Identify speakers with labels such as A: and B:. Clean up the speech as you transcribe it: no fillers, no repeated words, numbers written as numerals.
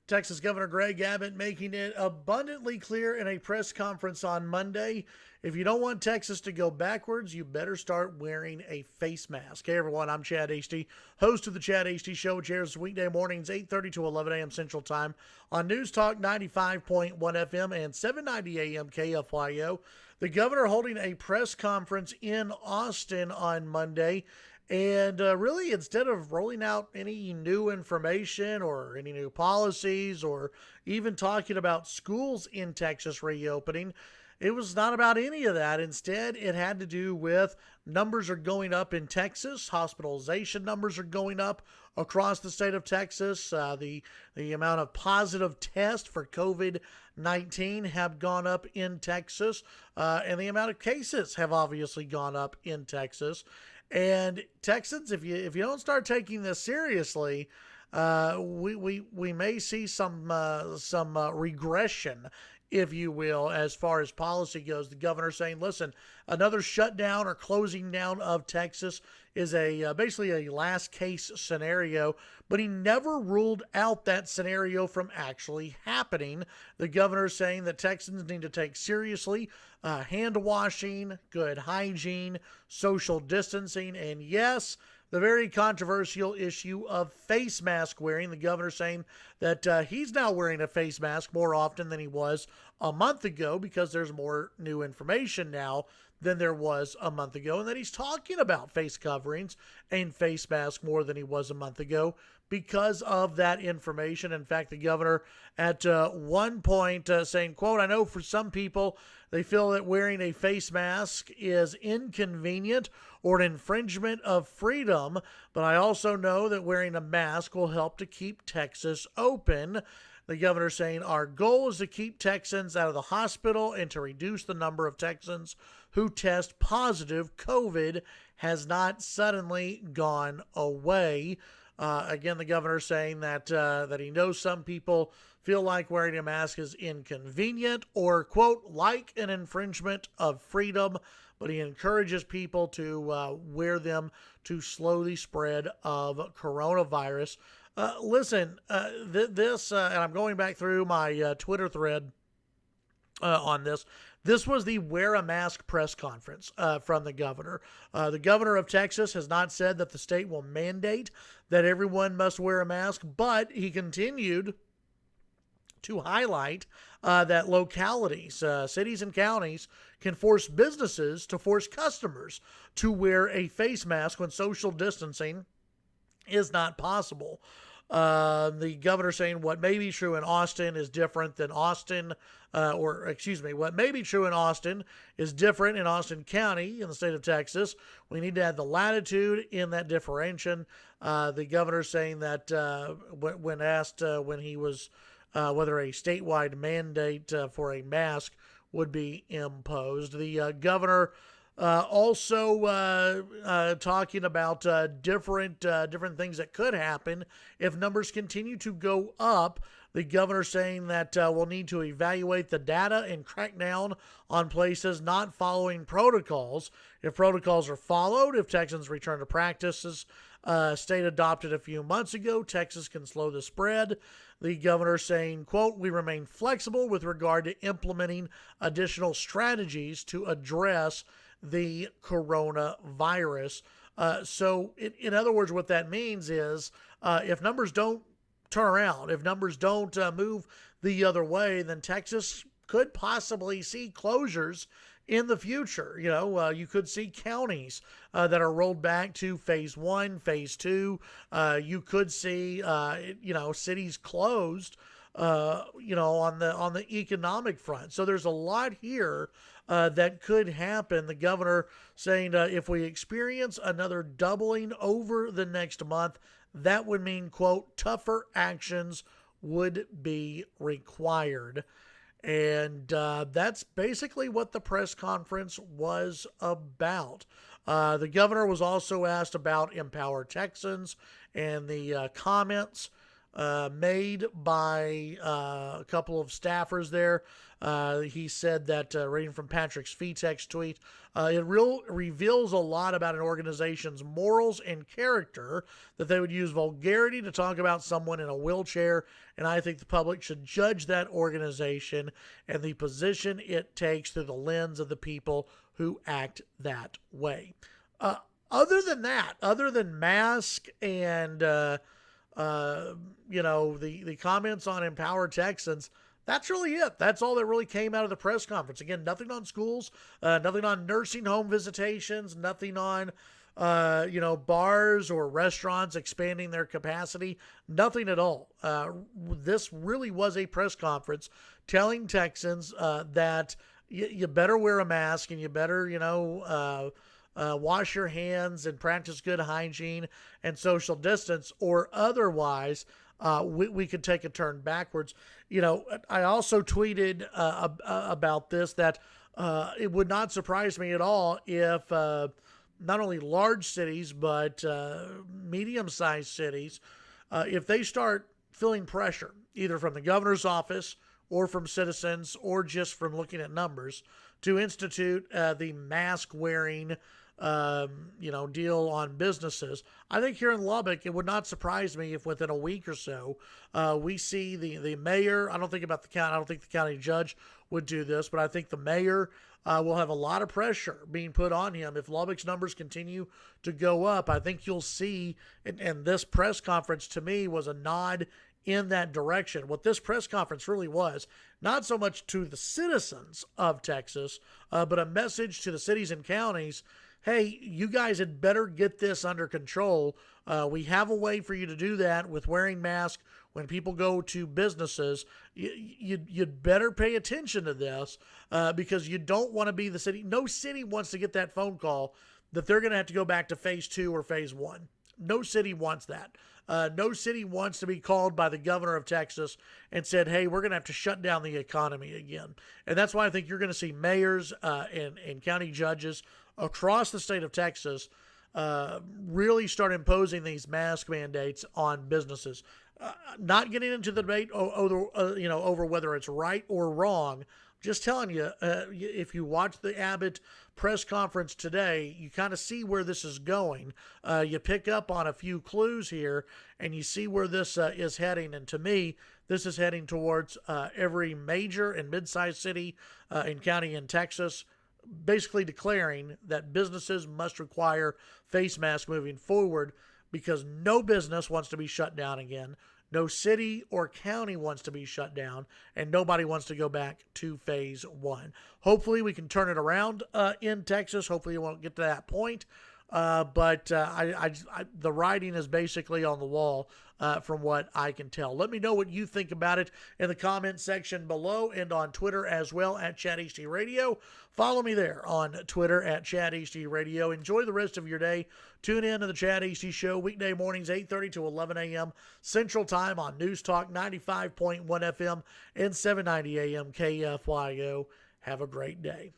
A: Texas Governor Greg Abbott making it abundantly clear in a press conference on Monday. If you don't want Texas to go backwards, you better start wearing a face mask. Hey everyone, I'm Chad Hasty, host of the Chad Hasty Show, which airs weekday mornings 8:30 to 11 a.m. Central Time on News Talk 95.1 FM and 790 a.m. KFYO. The governor holding a press conference in Austin on Monday. And really, instead of rolling out any new information or any new policies or even talking about schools in Texas reopening, it was not about any of that. Instead, it had to do with numbers are going up in Texas. Hospitalization numbers are going up across the state of Texas. The amount of positive tests for COVID-19 have gone up in Texas. And the amount of cases have obviously gone up in Texas. And Texans, if you don't start taking this seriously, we may see some regression, if you will, as far as policy goes. The governor saying, listen, another shutdown or closing down of Texas is basically a last case scenario, but he never ruled out that scenario from actually happening. The governor saying that Texans need to take seriously hand washing, good hygiene, social distancing, and yes, the very controversial issue of face mask wearing. The governor saying that he's now wearing a face mask more often than he was a month ago because there's more new information now than there was a month ago, and that he's talking about face coverings and face masks more than he was a month ago because of that information. In fact, the governor at one point saying, quote, I know for some people they feel that wearing a face mask is inconvenient or an infringement of freedom, but I also know that wearing a mask will help to keep Texas open. The governor saying our goal is to keep Texans out of the hospital and to reduce the number of Texans who test positive. COVID has not suddenly gone away. Again, the governor saying that he knows some people feel like wearing a mask is inconvenient or, quote, like an infringement of freedom, but he encourages people to wear them to slow the spread of coronavirus. Listen, and I'm going back through my Twitter thread on this. This was the wear a mask press conference from the governor. The governor of Texas has not said that the state will mandate that everyone must wear a mask, but he continued to highlight that localities, cities and counties can force businesses to force customers to wear a face mask when social distancing is not possible. The governor saying what may be true in Austin is different than what may be true in Austin is different in Austin County in the state of Texas. We need to add the latitude in that differentiation. The governor saying that when asked when he was whether a statewide mandate for a mask would be imposed. The governor also talking about different things that could happen if numbers continue to go up. The governor saying that we'll need to evaluate the data and crack down on places not following protocols. If protocols are followed, if Texans return to practices state adopted a few months ago, Texas can slow the spread. The governor saying, quote, we remain flexible with regard to implementing additional strategies to address the coronavirus. So in other words, what that means is if numbers don't turn around, if numbers don't move the other way, then Texas could possibly see closures in the future. You could see counties that are rolled back to phase 1, phase 2. You could see, cities closed, on the economic front. So there's a lot here that could happen. The governor saying if we experience another doubling over the next month, that would mean, quote, tougher actions would be required. And that's basically what the press conference was about. The governor was also asked about Empower Texans and the comments made by a couple of staffers there. He said that, reading from Patrick Svitek's tweet, it reveals a lot about an organization's morals and character, that they would use vulgarity to talk about someone in a wheelchair, and I think the public should judge that organization and the position it takes through the lens of the people who act that way. Other than that, other than mask and the comments on Empower Texans, that's really it. That's all that really came out of the press conference. Again, nothing on schools, nothing on nursing home visitations, nothing on bars or restaurants expanding their capacity, nothing at all. This really was a press conference telling Texans that you better wear a mask, and you better, wash your hands and practice good hygiene and social distance, or otherwise we could take a turn backwards. I also tweeted about this, that it would not surprise me at all if not only large cities, but medium-sized cities, if they start feeling pressure, either from the governor's office or from citizens or just from looking at numbers, to institute the mask-wearing deal on businesses. I think here in Lubbock, it would not surprise me if within a week or so, we see the mayor. I don't think the county judge would do this, but I think the mayor will have a lot of pressure being put on him. If Lubbock's numbers continue to go up, I think you'll see, and this press conference to me was a nod in that direction. What this press conference really was, not so much to the citizens of Texas, but a message to the cities and counties. Hey, you guys had better get this under control. We have a way for you to do that with wearing masks when people go to businesses. You'd better pay attention to this because you don't want to be the city. No city wants to get that phone call that they're going to have to go back to phase 2 or phase 1. No city wants that. No city wants to be called by the governor of Texas and said, hey, we're going to have to shut down the economy again. And that's why I think you're going to see mayors and county judges across the state of Texas really start imposing these mask mandates on businesses. Not getting into the debate over whether it's right or wrong. Just telling you, if you watch the Abbott press conference today, you kind of see where this is going. You pick up on a few clues here, and you see where this is heading. And to me, this is heading towards every major and mid-sized city and county in Texas, basically declaring that businesses must require face masks moving forward, because no business wants to be shut down again. No city or county wants to be shut down, and nobody wants to go back to phase 1. Hopefully we can turn it around in Texas. Hopefully it won't get to that point. But the writing is basically on the wall from what I can tell. Let me know what you think about it in the comment section below, and on Twitter as well at ChadHD Radio. Follow me there on Twitter at ChadHD Radio. Enjoy the rest of your day. Tune in to the Chad HD Show weekday mornings 8:30 to 11 a.m. Central Time on News Talk 95.1 FM and 790 AM KFYO. Have a great day.